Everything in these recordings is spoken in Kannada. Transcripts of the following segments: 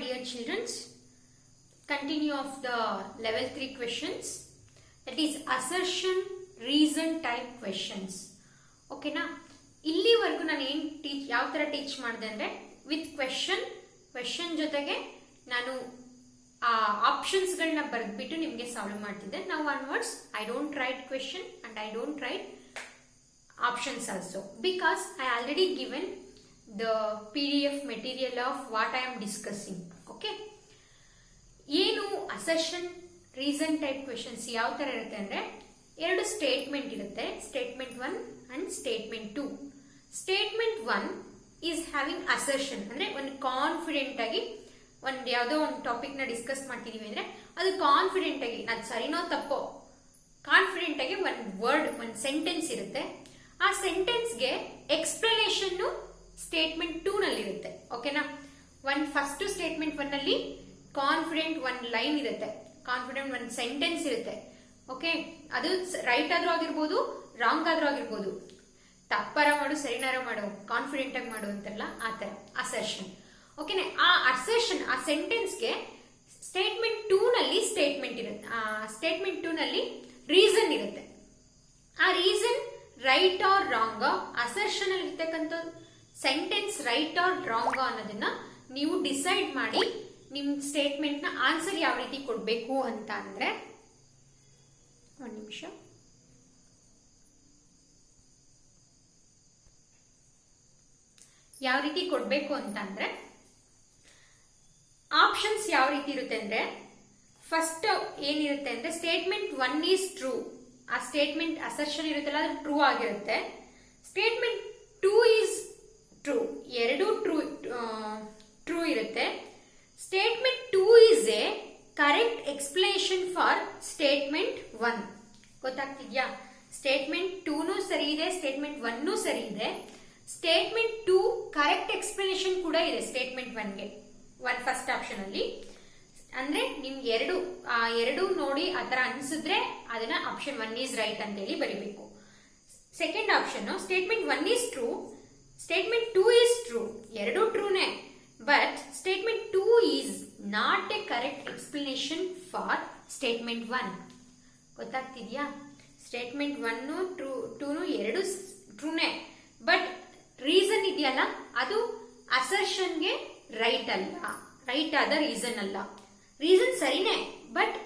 dear children, continue of the level 3 questions, that is assertion reason type questions. Okay na, ಇಲ್ಲಿವರೆಗೂ ನಾನು ಏನು ಯಾವ ಥರ ಟೀಚ್ ಮಾಡಿದೆ ಅಂದರೆ ವಿತ್ ಕ್ವೆಶನ್ ಜೊತೆಗೆ ನಾನು ಆ ಆಪ್ಷನ್ಸ್ಗಳನ್ನ ಬರೆದ್ಬಿಟ್ಟು ನಿಮಗೆ ಸಾಲ್ವ್ ಮಾಡ್ತಿದ್ದೆ. ನಾವು onwards I don't right question and I don't right options also, because I already given the PDF material of what I am discussing. Okay, ಏನು assertion reason type questions ಯಾವ ತರ ಇರುತ್ತೆ ಅಂದ್ರೆ ಎರಡು ಸ್ಟೇಟ್ಮೆಂಟ್ ಇರುತ್ತೆ, statement 1 and statement 2. Statement 1 is having assertion ಅಂದ್ರೆ ಒಂದು ಕಾನ್ಫಿಡೆಂಟ್ ಆಗಿ ಒಂದು ಯಾವುದೋ ಒಂದು ಟಾಪಿಕ್ ನ ಡಿಸ್ಕಸ್ ಮಾಡ್ತಿದೀವಿ ಅಂದ್ರೆ ಅದು ಕಾನ್ಫಿಡೆಂಟ್ ಆಗಿ ಅದು ಸರಿನೋ ತಪ್ಪೋ ಕಾನ್ಫಿಡೆಂಟ್ ಆಗಿ ಒಂದು ವರ್ಡ್ ಒಂದು ಸೆಂಟೆನ್ಸ್ ಇರುತ್ತೆ. ಆ ಸೆಂಟೆನ್ಸ್ಗೆ ಎಕ್ಸ್ಪ್ಲನೇಷನ್ ಸ್ಟೇಟ್ಮೆಂಟ್ 2 ನಲ್ಲಿ ಇರುತ್ತೆ. ಓಕೆನಾ, ಫಸ್ಟ್ ಸ್ಟೇಟ್ಮೆಂಟ್ 1 ನಲ್ಲಿ ಕಾನ್ಫಿಡೆಂಟ್ ಒಂದು ಲೈನ್ ಇರುತ್ತೆ, ಕಾನ್ಫಿಡೆಂಟ್ ಒಂದು ಸೆಂಟೆನ್ಸ್ ಇರುತ್ತೆ. ಓಕೆ, ಅದು ರೈಟ್ ಆದ್ರೂ ಆಗಿರ್ಬೋದು, ರಾಂಗ್ ಆದ್ರೂ ಆಗಿರ್ಬೋದು, ತಪ್ಪಾರ ಮಾಡು ಸರಿನಾರ ಮಾಡು ಕಾನ್ಫಿಡೆಂಟ್ ಆಗಿ ಮಾಡು ಅಂತಾರಲ್ಲ ಆ ತರ ಅಸರ್ಷನ್. ಓಕೆನಾ, ಆ ಅಸರ್ಷನ್ ಆ ಸೆಂಟೆನ್ಸ್ಗೆ ಸ್ಟೇಟ್ಮೆಂಟ್ 2 ನಲ್ಲಿ ಸ್ಟೇಟ್ಮೆಂಟ್ ಇರುತ್ತೆ, ಆ ಸ್ಟೇಟ್ಮೆಂಟ್ 2 ನಲ್ಲಿ ರೀಸನ್ ಇರುತ್ತೆ. ಆ reason right or wrong, assertion ಅಲ್ಲಿ ಇರ್ತಕ್ಕಂಥ ಸೆಂಟೆನ್ಸ್ ರೈಟ್ ಆರ್ ರಾಂಗ್ ಅನ್ನೋದನ್ನ ನೀವು ಡಿಸೈಡ್ ಮಾಡಿ ನಿಮ್ ಸ್ಟೇಟ್ಮೆಂಟ್ ನ ಆನ್ಸರ್ ಯಾವ ರೀತಿ ಕೊಡ್ಬೇಕು ಅಂತ ಅಂದ್ರೆ, ಒಂದು ನಿಮಿಷ, ಯಾವ ರೀತಿ ಕೊಡ್ಬೇಕು ಅಂತ ಅಂದ್ರೆ ಆಪ್ಷನ್ಸ್ ಯಾವ ರೀತಿ ಇರುತ್ತೆ ಅಂದ್ರೆ, ಫಸ್ಟ್ ಏನಿರುತ್ತೆ ಅಂದ್ರೆ ಸ್ಟೇಟ್ಮೆಂಟ್ 1 ಈಸ್ ಟ್ರೂ, ಆ ಸ್ಟೇಟ್ಮೆಂಟ್ ಅಸರ್ಷನ್ ಇರುತ್ತಲ್ಲ ಅದು ಟ್ರೂ ಆಗಿರುತ್ತೆ. ಸ್ಟೇಟ್ಮೆಂಟ್ 2 ಈಸ್ ಟ್ರೂ, ಎರಡು ಟ್ರೂ ಇರುತ್ತೆ. Statement 2 is a correct explanation for statement 1. ಗೊತ್ತಾಗ್ತಿದ್ಯಾ? ಸ್ಟೇಟ್ಮೆಂಟ್ 2 ಸರಿ ಇದೆ, ಸ್ಟೇಟ್ಮೆಂಟ್ 1 ಸರಿ ಇದೆ. ಸ್ಟೇಟ್ಮೆಂಟ್ 2 ಕರೆಕ್ಟ್ ಎಕ್ಸ್ಪ್ಲನೇಷನ್ ಕೂಡ ಇದೆ ಸ್ಟೇಟ್ಮೆಂಟ್ 1ಗೆ, ಫಸ್ಟ್ ಆಪ್ಷನ್ ಅಲ್ಲಿ. ಅಂದ್ರೆ ನಿಮ್ಗೆ ಎರಡು ನೋಡಿ ಆತರ ಅನ್ಸಿದ್ರೆ ಅದನ್ನ ಆಪ್ಷನ್ 1 ಈಸ್ ರೈಟ್ ಅಂತ ಹೇಳಿ ಬರಿಬೇಕು. Second option statement 1 is true, statement 2 is true, ಎರಡು ಟ್ರೂನೇ, but statement 2 is not a correct explanation for statement 1. ಗೊತ್ತಾಗ್ತಿದ್ಯಾ? ಸ್ಟೇಟ್ಮೆಂಟ್ 1 2 ಎರಡು ಟ್ರೂನೇ, ಬಟ್ ರೀಸನ್ ಇದೆಯಲ್ಲ ಅದು ಅಸರ್ಷನ್ಗೆ ರೈಟ್ ಅಲ್ಲ, ರೈಟ್ ಆದ ರೀಸನ್ ಅಲ್ಲ. ರೀಸನ್ ಸರಿನೇ, ಬಟ್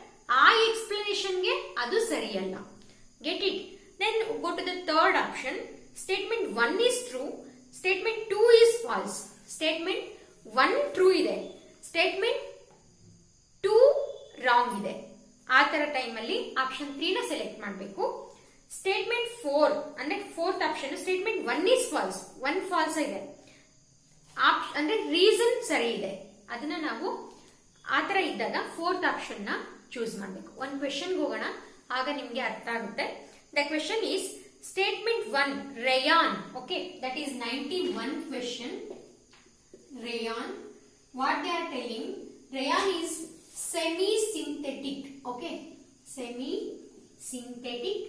ಆ ಎಕ್ಸ್ಪ್ಲನೇಷನ್ಗೆ ಅದು ಸರಿಯಲ್ಲ. Get it? Then go to the third option. Statement 1 is true, statement 2 is false. Statement 1 true ಇದೆ, ಸ್ಟೇಟ್ಮೆಂಟ್ 2 ರಾಂಗ್ ಇದೆ. ಆ ತರ ಟೈಮಲ್ಲಿ ಆಪ್ಷನ್ 3 ನ ಸೆಲೆಕ್ಟ್ ಮಾಡಬೇಕು. ಸ್ಟೇಟ್ಮೆಂಟ್ 4 ಅಂದ್ರೆ fourth option, statement 1 is false, 1 false ಇದೆ, ಅಂದ್ರೆ ರೀಸನ್ ಸರಿ ಇದೆ. ಅದನ್ನ ನಾವು ಆತರ ಇದ್ದಾಗ ಫೋರ್ತ್ ಆಪ್ಷನ್ ನ ಚೂಸ್ ಮಾಡಬೇಕು. ಒಂದು ಕ್ವೆಶನ್ ಹೋಗೋಣ, ಆಗ ನಿಮ್ಗೆ ಅರ್ಥ ಆಗುತ್ತೆ. The question is statement 1 rayon. Okay, that is 91 question. Rayon, what they are telling, rayon is semi synthetic. Okay, semi synthetic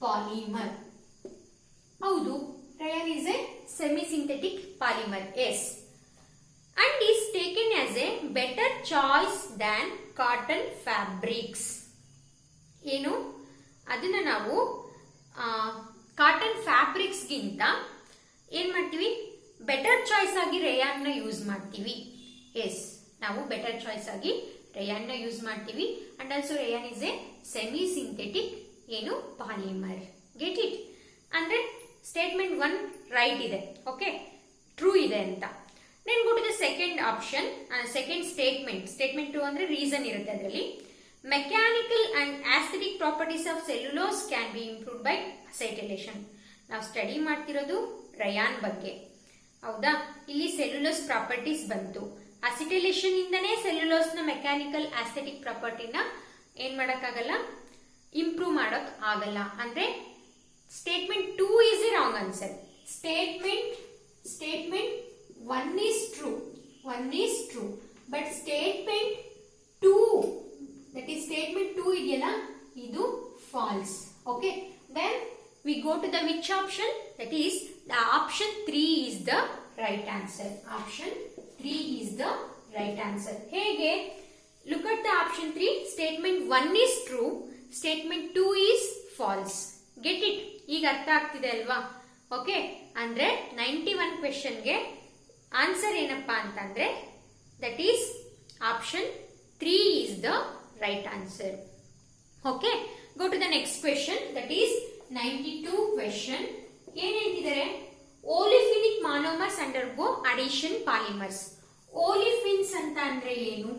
polymer. ಹೌದು, rayon is a semi synthetic polymer, yes, and is taken as a better choice than cotton fabrics. ಏನು ಅದನ್ನ ನಾವು ಕಾಟನ್ ಫ್ಯಾಬ್ರಿಕ್ಸ್ ಗಿಂತ ಏನ್ ಮಾಡ್ತೀವಿ, ಬೆಟರ್ ಚಾಯ್ಸ್ ಆಗಿ ರೇಯಾನ್ ನ ಯೂಸ್ ಮಾಡ್ತೀವಿ. ಎಸ್, ನಾವು ಬೆಟರ್ ಚಾಯ್ಸ್ ಆಗಿ ರೇಯಾನ್ ನ ಯೂಸ್ ಮಾಡ್ತೀವಿ. And also rayon is A semi synthetic ಏನು ಪಾಲಿಮರ್. Get it? ಅಂದ್ರೆ ಸ್ಟೇಟ್ಮೆಂಟ್ 1 ರೈಟ್ ಇದೆ, ಓಕೆ, ಟ್ರೂ ಇದೆ ಅಂತ. Then go to the second option, second statement. Statement 2 ಅಂದ್ರೆ reason ಇರುತ್ತೆ ಅದರಲ್ಲಿ. Mechanical and aesthetic properties of cellulose can be improved by acetylation. ನಾವು ಸ್ಟಡಿ ಮಾಡ್ತಿರೋದು ರಯಾನ್ ಬಗ್ಗೆ, ಹೌದಾ? ಇಲ್ಲಿ ಸೆಲ್ಯುಲೋಸ್ ಪ್ರಾಪರ್ಟೀಸ್ ಬಂತು. ಅಸಿಟೈಲೇಷನ್ ಇಂದನೇ ಸೆಲ್ಯುಲೋಸ್ ನ ಮೆಕ್ಯಾನಿಕಲ್ ಆಸ್ಥೆಟಿಕ್ ಪ್ರಾಪರ್ಟಿನ ಏನ್ ಮಾಡಕ್ಕಾಗಲ್ಲ, ಇಂಪ್ರೂವ್ ಮಾಡಕ್ ಆಗಲ್ಲ. ಅಂದ್ರೆ statement 2 is A wrong answer. Statement 1 is true, but statement 2, that is statement 2 ಇದೆಯಲ್ಲ, ಇದು false. Okay, then we go to the which option, that is the option 3 is the right answer. Option 3 is the right right answer. ಹೇಗೆ? Look at the option 3. Statement 1 is true, statement 2 is false. Get it? ಈಗ ಅರ್ಥ ಆಗ್ತಿದೆ ಅಲ್ವಾ? ಓಕೆ, ಅಂದ್ರೆ 91 ಕ್ವೆಶನ್ಗೆ ಆನ್ಸರ್ ಏನಪ್ಪಾ ಅಂತಂದ್ರೆ that is option 3 is the right answer. Okay, go to the next question, that is 92 question. ಏನ್ ಹೇಳ್ತಿದ್ದಾರೆ? Olefinic monomers undergo addition polymers. Olefins ಅಂತ ಅಂದ್ರೆ ಏನು?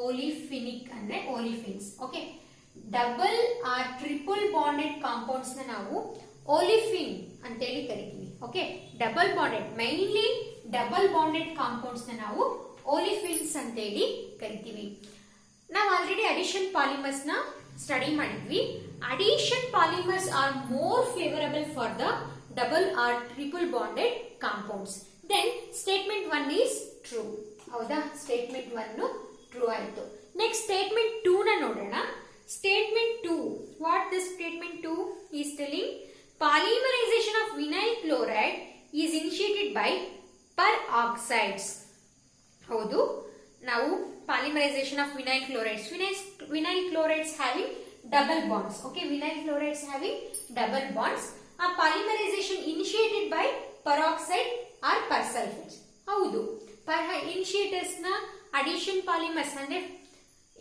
ಓಲಿಫಿನಿಕ್ ಅಂದ್ರೆ olefins. Okay, double or triple bonded compounds ನ ನಾವು ಓಲಿಫಿನ್ ಅಂತೇಳಿ ಕರಿತೀವಿ. Okay, double bonded, mainly double bonded compounds ನ ನಾವು ಓಲಿಫಿನ್ಸ್ ಅಂತೇಳಿ ಕರಿತೀವಿ. ನಾವು ಆಲ್ರೆಡಿ ಅಡಿಷನ್ ಪಾಲಿಮರ್ಸ್ ನ ಸ್ಟಡಿ ಮಾಡಿದ್ವಿ. Addition polymers are more favourable for the double or triple bonded compounds. Then statement 1 is true. ಹೌದಾ? ಸ್ಟೇಟ್ಮೆಂಟ್ 1 ಟ್ರೂ ಆಯ್ತು. ನೆಕ್ಸ್ಟ್ ಸ್ಟೇಟ್ಮೆಂಟ್ 2 ನ ನೋಡೋಣ. Statement 2, what the statement 2 is telling? Polymerization of vinyl chloride is initiated by peroxides. ಹೌದು, ನಾವು polymerization of vinyl chlorides, vinyl chlorides having double bonds. Okay, vinyl chlorides having double bonds. ಆ polymerization initiated by peroxide or persulphate. ಹೌದು, ಇನಿಷಿಯೇಟರ್ಸ್ ನ ಅಡಿಷನ್ ಪಾಲಿಮರ್ಸ್ ಅಂದ್ರೆ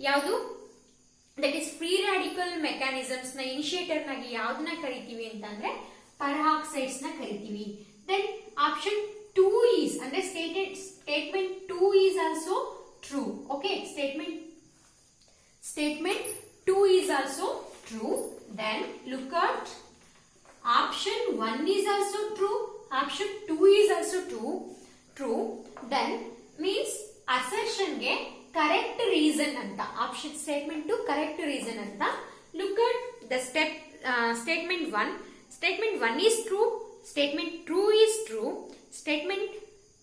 ಯಾವುದು? That is free radical mechanisms ನ ಇನಿಷಿಯೇಟರ್ ನಾಗಿ ಯಾವ್ದನ್ನ ಕರಿತೀವಿ ಅಂತಂದ್ರೆ ಪರಾಕ್ಸೈಡ್ಸ್ ನ ಕರಿತೀವಿ. ದೆನ್ ಆಪ್ಷನ್ 2 ಈಸ್ ಅಂದ್ರೆ statement 2 is also true. Okay, statement 2 is also true. Then look at option 1 is also true, option 2 is also true. Then means assertion ge correct reason anta. Option statement 2 correct reason anta. Look at the statement 1. Statement 1 is true, statement 2 is true, statement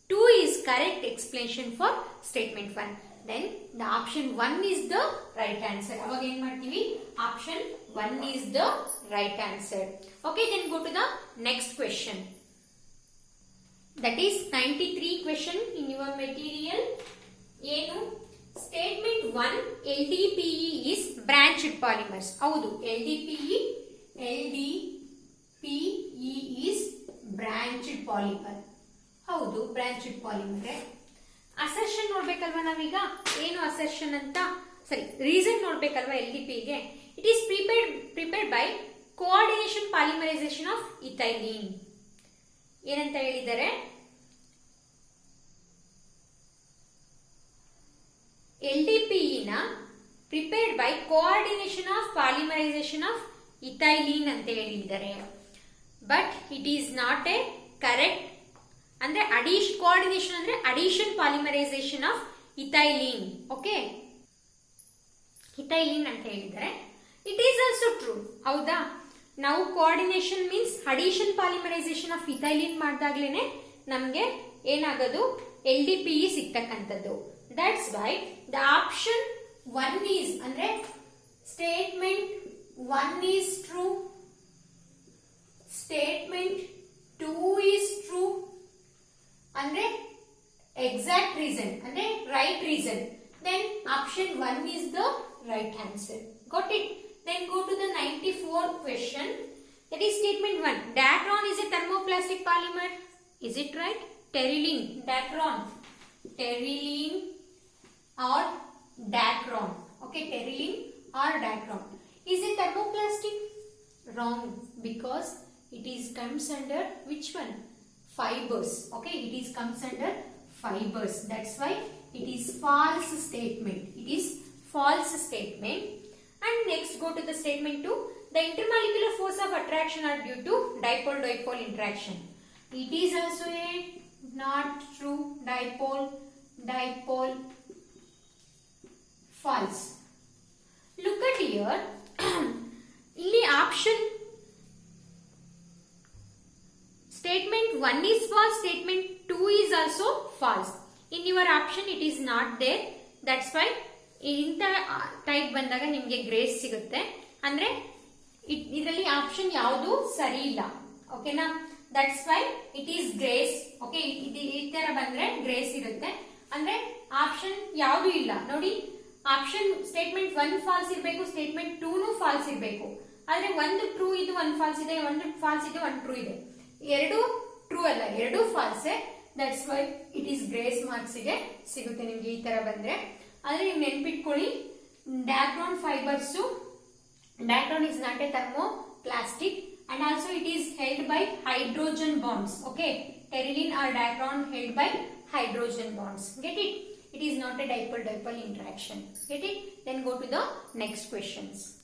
2 is correct explanation for statement 1. Then the option 1 is the right answer. Avaga ಏನು ಮಾಡ್ತೀವಿ? Option 1 is the right answer. Okay, then go to the next question. That is 93 question in your material. ಏನು? Statement 1, LDPE is branched polymers. ಹೌದು, LDPE is branched polymer. ಹೌದು, branched polymer. ಅಸರ್ಷನ್ ನೋಡ್ಬೇಕಲ್ವಾ ನಾವೀಗ? ಏನು ಅಸರ್ಷನ್ ಅಂತ? ಸರಿ, ರೀಸನ್ ನೋಡ್ಬೇಕಲ್ವಾ LDPE ಗೆ? It is prepared by coordination polymerization of ethylene. ಏನಂತ ಹೇಳಿದ್ದಾರೆ? LDPE ನ prepared by coordination of polymerization of ethylene ಅಂತ ಹೇಳಿದ್ದಾರೆ. But it is not a correct. ಅಂದ್ರೆ ಕೋಆರ್ಡಿನೇಷನ್ ಅಂದ್ರೆ addition polymerization of ethylene. Okay, ethylene ಅಂತ ಹೇಳಿದ್ದಾರೆ. It is also true. ಹೌದಾ? ನಾವು coordination means addition polymerization of ethylene ಮಾಡಿದಾಗ್ಲೇನೆ ನಮ್ಗೆ ಏನಾಗೋದು? LDPE ಸಿಗ್ತಕ್ಕಂಥದ್ದು. That's why the option 1 is ಅಂದ್ರೆ statement 1 is true, statement 2 is true. ಅಂದ್ರೆ exact reason ಅಂದ್ರೆ right reason. Then option 1 is the right answer. Got it? Then go to the 94th question. That is statement 1. Dacron is a thermoplastic polymer. Is it right? Terylene, dacron, terylene or dacron. Okay, terylene or dacron is a thermoplastic. Wrong, because it is comes under which one? Fibers. Okay, it is comes under fibers. That's why it is false statement. It is false statement. And next go to the statement 2. The intermolecular force of attraction are due to dipole-dipole interaction. It is also a not true. Dipole, false. Look at here. ಇಲ್ಲಿ option statement 1 is false, statement 2 is also false. In your option it is not there. That's why ಇಂತ ಟೈಪ್ ಬಂದಾಗ ನಿಮಗೆ ಗ್ರೇಸ್ ಸಿಗುತ್ತೆ. ಅಂದ್ರೆ ಇದರಲ್ಲಿ ಆಪ್ಷನ್ ಯಾವುದು ಸರಿ ಇಲ್ಲ. ಓಕೆನಾ? That's why it is grace. Okay, ಈ ತರ ಬಂದ್ರೆ ಗ್ರೇಸ್ ಇರುತ್ತೆ. ಅಂದ್ರೆ ಆಪ್ಷನ್ ಯಾವುದು ಇಲ್ಲ ನೋಡಿ. ಆಪ್ಷನ್ ಸ್ಟೇಟ್ಮೆಂಟ್ 1 ಫಾಲ್ಸ್ ಇರಬೇಕು, ಸ್ಟೇಟ್ಮೆಂಟ್ 2 ಫಾಲ್ಸ್ ಇರಬೇಕು. ಆದ್ರೆ ಒಂದು ಟ್ರೂ ಇದು, ಒಂದು ಫಾಲ್ಸ್ ಇದೆ, ಒಂದು ಫಾಲ್ಸ್ ಇದೆ, ಒಂದು ಟ್ರೂ ಇದೆ. ಎರಡು ಟ್ರೂ ಅಲ್ಲ, ಎರಡು false. That's why it is grace marks ಗೆ ಸಿಗುತ್ತೆ ನಿಮ್ಗೆ ಈ ತರ ಬಂದ್ರೆ. ಆದ್ರೆ ನೀವು ನೆನ್ಪಿಟ್ಕೊಳ್ಳಿ, Dacron fibres, Dacron is not a thermoplastic and also it is held by hydrogen bonds. Okay, terylene or diacron held by hydrogen bonds. Get it? It is not a dipole-dipole interaction. Get it? Then go to the next questions.